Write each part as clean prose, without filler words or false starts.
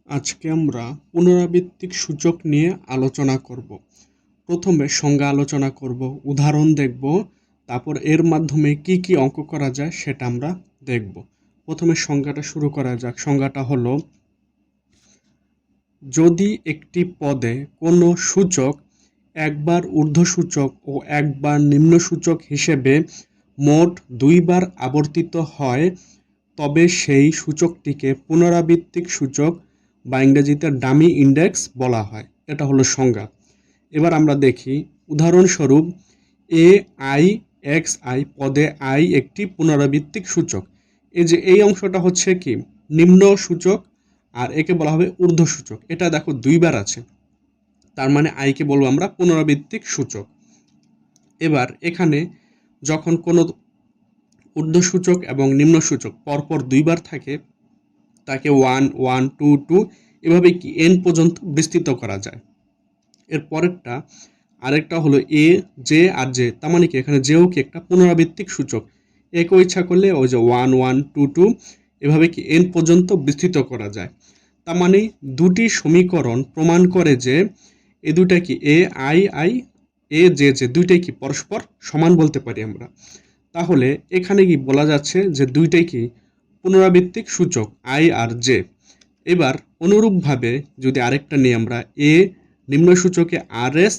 আজকে আমরা পুনরাবৃত্তিক সূচক নিয়ে আলোচনা করব। প্রথমে সংজ্ঞা আলোচনা করব, উদাহরণ দেখব, তারপর এর মাধ্যমে কি কি অঙ্ক করা যায় সেটা আমরা দেখব। প্রথমে সংজ্ঞাটা শুরু করা যাক। সংজ্ঞাটা হলো, যদি একটি পদে কোনো সূচক একবার ঊর্ধ্বসূচক ও একবার নিম্নসূচক হিসেবে মোট দুইবার আবর্তিত হয়, তবে সেই সূচকটিকে পুনরাবৃত্তিক সূচক বা ইংরেজিতে ডামি ইন্ডেক্স বলা হয়। এটা হলো সংজ্ঞা। এবার আমরা দেখি, উদাহরণস্বরূপ এ আই এক্স আই পদে আই একটি পুনরাবৃত্তিক সূচক। এই যে এই অংশটা হচ্ছে কি নিম্ন সূচক, আর একে বলা হবে ঊর্ধ্ব সূচক। এটা দেখো দুইবার আছে, তার মানে আইকে বলবো আমরা পুনরাবৃত্তিক সূচক। এবার এখানে যখন কোনো ঊর্ধ্বসূচক এবং নিম্নসূচক পরপর দুইবার থাকে, তাকে 1 1 2 2 এভাবে কি এন পর্যন্ত বিস্তৃত করা যায়। এর পরেরটা আরেকটা হলো এ জে আর জে, তার মানে কি এখানে জেও কি একটা পুনরাবৃত্তিক সূচক। একেও ইচ্ছা করলে ওই যে 1 1 2 2 এভাবে কি এন পর্যন্ত বিস্তৃত করা যায়। তার মানে দুটি সমীকরণ প্রমাণ করে যে এই দুটা কি A I I A J J দুইটাই কি পরস্পর সমান বলতে পারি আমরা। তাহলে এখানে কি বলা যাচ্ছে যে দুইটাই কি পুনরাবৃত্তিক সূচক আই আর জে। এবার অনুরূপভাবে যদি আরেকটা নিই আমরা, এ নিম্ন সূচকে আর এস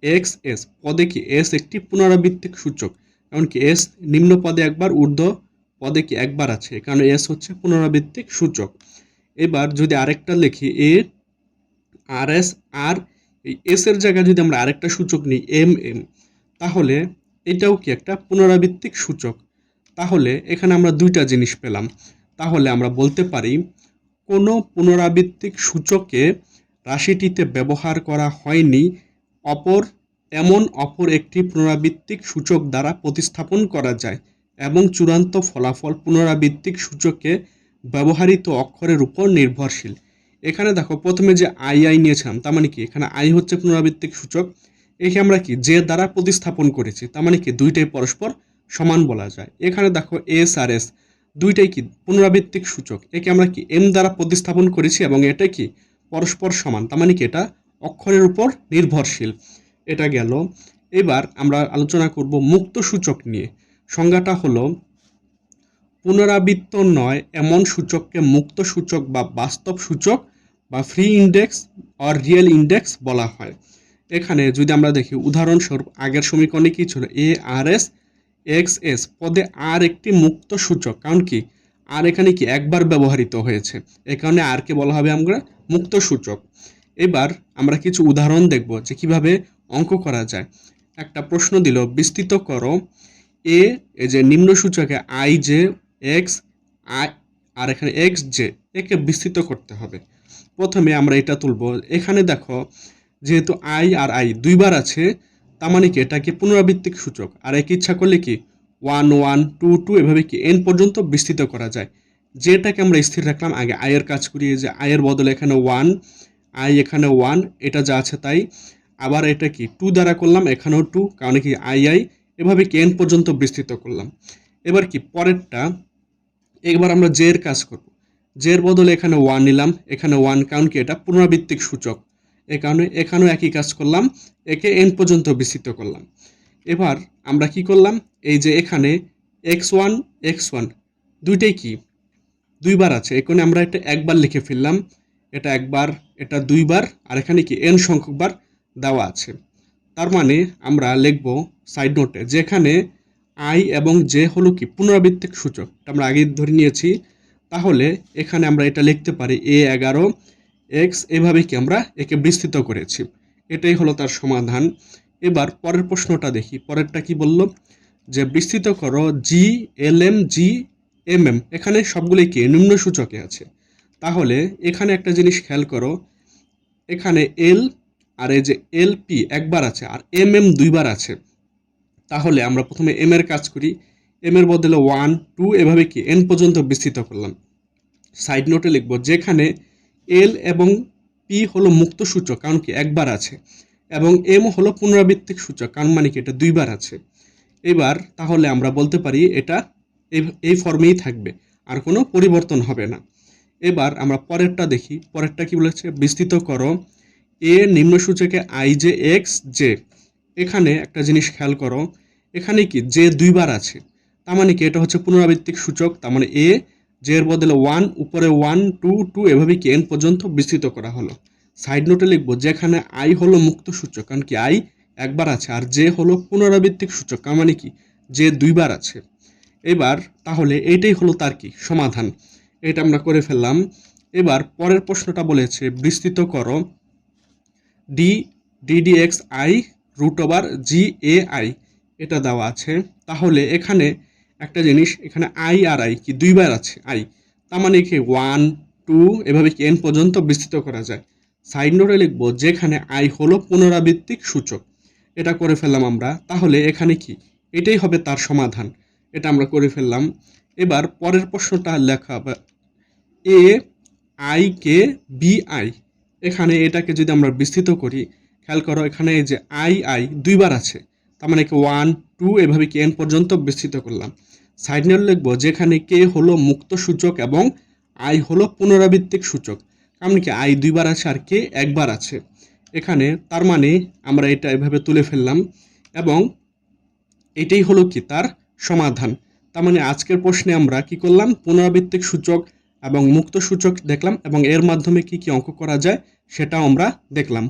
এক্স এস পদে কি এস একটি পুনরাবৃত্তিক সূচক, কারণ কি এস নিম্ন পদে একবার, ঊর্ধ্ব পদে কি একবার আছে, কারণ এস হচ্ছে পুনরাবৃত্তিক সূচক। এবার যদি আরেকটা লিখি, এ আর এস আর এই এস এর জায়গায় যদি আমরা আরেকটা সূচক নিই এম এম, তাহলে এটাও কি একটা পুনরাবৃত্তিক সূচক। তাহলে এখানে আমরা দুইটা জিনিস পেলাম। তাহলে আমরা বলতে পারি কোনো পুনরাবৃত্তিক সূচকে রাশিটিতে ব্যবহার করা হয়নি অপর একটি পুনরাবৃত্তিক সূচক দ্বারা প্রতিস্থাপন করা যায়, এবং চূড়ান্ত ফলাফল পুনরাবৃত্তিক সূচকে ব্যবহৃত অক্ষরের উপর নির্ভরশীল। এখানে দেখো প্রথমে যে আই আই নিয়েছিলাম, তার মানে কি এখানে আই হচ্ছে পুনরাবৃত্তিক সূচক, একে আমরা কি যে দ্বারা প্রতিস্থাপন করেছি, তার মানে কি দুইটাই পরস্পর সমান বলা যায়। এখানে দেখো এস আর এস দুইটাই কি পুনরাবৃত্তিক সূচক, একে আমরা কি এম দ্বারা প্রতিস্থাপন করেছি এবং এটা কি পরস্পর সমান, তার মানে কি এটা অক্ষরের উপর নির্ভরশীল। এটা গেল। এবার আমরা আলোচনা করব মুক্ত সূচক নিয়ে। সংজ্ঞাটা হলো, পুনরাবৃত্ত নয় এমন সূচককে মুক্ত সূচক বা বাস্তব সূচক বা free index or real index বলা হয়। এখানে যদি আমরা দেখি উদাহরণস্বরূপ, আগের সমীকরণে কি ছিল, এ আর এস এক্স এস পদে আর একটি মুক্ত সূচক, কারণ কি আর এখানে কি একবার ব্যবহৃত হয়েছে, এ কারণে আর কে বলা হবে আমরা মুক্ত সূচক। এবার আমরা কিছু উদাহরণ দেখব যে কিভাবে অঙ্ক করা যায়। একটা প্রশ্ন দিল, বিস্তৃত করো এ এই যে নিম্ন সূচকে আই জে এক্স আই আর এখানে এক্স জে, একে বিস্তৃত করতে হবে। প্রথমে আমরা এটা তুলব। এখানে দেখো যেহেতু আই আর আই দুইবার আছে, তার মানে কি এটাকে পুনরাবৃত্তিক সূচক, আর এক ইচ্ছা করলে কি 1 1 2 2 এভাবে কি এন পর্যন্ত বিস্তৃত করা যায়। যেটাকে আমরা স্থির রাখলাম, আগে আয়ের কাজ করি, যে আয়ের বদলে এখানে 1 আই এখানে 1 এটা যা আছে তাই। আবার এটা কি 2 দ্বারা করলাম, এখানেও 2, কারণ কি আই আই এভাবে কি এন পর্যন্ত বিস্তৃত করলাম। এবার কি পরেরটা, এবার আমরা জে এর কাজ করব। জে এর বদলে এখানে 1 নিলাম, এখানে 1, কারণ কি এটা পুনরাবৃত্তিক সূচক, এ কারণে এখানেও একই কাজ করলাম, একে এন পর্যন্ত বিস্তৃত করলাম। এবার আমরা কি করলাম, এই যে এখানে x1 x1 দুইটাই কি দুইবার আছে, এখানে আমরা এটা একবার লিখে ফেললাম, এটা একবার এটা দুইবার, আর এখানে কি এন সংখ্যক বার দেওয়া আছে। তার মানে আমরা লিখব সাইড নোটে, যেখানে আই এবং জে হলো কি পুনরাবৃত্তিক সূচক, এটা আমরা আগেই ধরে নিয়েছি। তাহলে এখানে আমরা এটা লিখতে পারি A11 এক্স, এভাবে কি আমরা একে বিস্তৃত করেছি। এটাই হলো তার সমাধান। এবার পরের প্রশ্নটা দেখি, পরেরটা কি বলল, যে বিস্তৃত করো G L M G M M, এখানে সবগুলোই কি নিম্ন সূচকে আছে। তাহলে এখানে একটা জিনিস খেয়াল করো, এখানে এল আর এই যে এল পি একবার আছে আর এম এম দুইবার আছে। তাহলে আমরা প্রথমে এম এর কাজ করি, এম এর বদলে 1 2 এভাবে কি এন পর্যন্ত বিস্তৃত করলাম। সাইড নোটে লিখব, যেখানে এল এবং পি হলো মুক্ত সূচক, কারণ কি একবার আছে, এবং এম হলো পুনরাবৃত্তিক সূচক, কারণ মানে কি এটা দুইবার আছে। এবার তাহলে আমরা বলতে পারি এটা এই ফর্মেই থাকবে, আর কোনো পরিবর্তন হবে না। এবার আমরা পরেরটা দেখি, পরেরটা কি বলেছে, বিস্তৃত করো এ নিম্ন সূচকে আই জে এক্স জে। এখানে একটা জিনিস খেয়াল করো, এখানে কি যে দুইবার আছে, তার মানে কি এটা হচ্ছে পুনরাবৃত্তিক সূচক, তার মানে এ জে এর বদলে 1 উপরে 1 2 2 এভাবে কি এন পর্যন্ত বিস্তৃত করা হলো। সাইড নোটে লিখবো যেখানে আই হলো মুক্ত সূচক, কারণ কি আই একবার আছে, আর জে হলো পুনরাবৃত্তিক সূচক, তার মানে কি যে দুইবার আছে। এবার তাহলে এইটাই হলো তার কি সমাধান, এটা আমরা করে ফেললাম। এবার পরের প্রশ্নটা বলেছে বিস্তৃত করো d d x i root over g a i, এটা দেওয়া আছে। তাহলে এখানে একটা জিনিস, এখানে আই আর আই কি দুইবার আছে আই, তার মানে কি 1 2 এভাবে কি এন পর্যন্ত বিস্তৃত করা যায়। সাইড নোটে লিখবো যেখানে আই হলো পুনরাবৃত্তিক সূচক, এটা করে ফেললাম আমরা। তাহলে এখানে কি এটাই হবে তার সমাধান, এটা আমরা করে ফেললাম। এবার পরের প্রশ্নটা লেখা হবে a i k b i, এখানে এটাকে যদি আমরা বিস্তৃত করি, খেয়াল করো এখানে যে আই আই দুইবার আছে, তার মানে কি 1 2 এভাবে কি এন পর্যন্ত বিস্তৃত করলাম। সাইড নোট লিখবো যেখানে কে হলো মুক্ত সূচক এবং আই হলো পুনরাবৃত্তিক সূচক, কারণ কি আই দুইবার আছে আর কে একবার আছে এখানে, তার মানে আমরা এটা এভাবে তুলে ফেললাম এবং এটাই হলো কি তার সমাধান। তার মানে আজকের প্রশ্নে আমরা কি করলাম, পুনরাবৃত্তিক সূচক এবং মুক্ত সূচক দেখলাম এবং এর মাধ্যমে কি কি অঙ্ক করা যায় সেটাও আমরা দেখলাম।